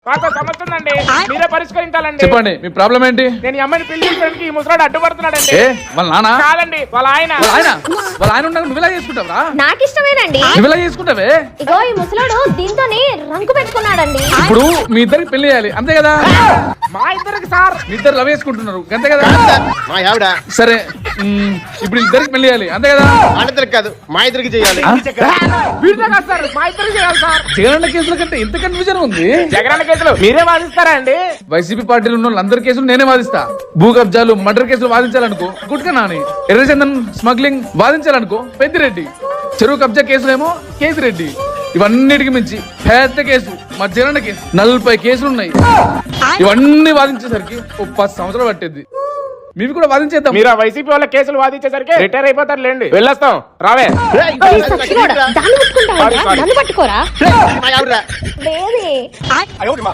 మాకు సమస్య ఉందండి, మీరే పరిష్కరించాలండి. చెప్పండి మీ ప్రాబ్లం ఏంటి? నేను ఈ అమ్మాయిని పెళ్లి చేయడానికి ఈ ముసలాడు అడ్డుపడుతున్నాడండి. వాళ్ళ నాన్న కాదండి, వాళ్ళ ఆయన. వాళ్ళ ఆయన ఉండగా నువ్వు ఇలా చేసుకుంటావరా? నాకు ఇష్టమేనండి. నువ్వు ఇలా చేసుకుంటావే? ఇగో ఈ ముసలోడు దీంతోనే రంకు పెట్టుకున్నాడండి. ఇప్పుడు మీ ఇద్దరికి పెళ్లి చేయాలి అంతే కదా? మా ఇద్దరికి సార్, మీ ఇద్దరు లవ్ చేసుకుంటున్నారు అంతే కదా? మా ఆవిడ సరే ఇప్పుడు ఇద్దరికి పెళ్లి చేయాలి అంతే కదా? వాళ్ళిద్దరికి కాదు మా ఇద్దరికి చేయాలి. వీడితో కాదు సార్, మా ఇద్దరికి చేయాలి సార్. జగనన్న కేసుల కంటే ఎంత కన్ఫ్యూజన్ ఉంది. జగనన్న కేసులు మీరే వాదిస్తారా అండి? వైసీపీ పార్టీలో ఉన్న అందరి కేసులు నేనే వాదిస్తా. భూ కబ్జాలు మర్డర్ కేసులు వాదించాలనుకో గుట్కా నాని, ఎర్రచందన్ స్మగ్లింగ్ వాదించాలనుకో పెద్దిరెడ్డి, చెరువు కబ్జా కేసులేమో కేసిరెడ్డి. ఇవన్నిటికి మించి పెద్ద కేసు మా జగనన్న కేసు 40 కేసులు ఉన్నాయి. ఇవన్నీ వాదించేసరికి 10 సంవత్సరాలు పట్టేది. మీరు కూడా వాదించేద్దాం. మీరు ఆ వైసీపీ వాళ్ళ కేసులు వాదించేసరికి రిటైర్ అయిపోతారు లేండి. వెళ్ళొస్తాం రావే. దాన్ని పట్టుకుంటావా? నన్ను పట్టుకోరా? మా ఆవిడ లేదే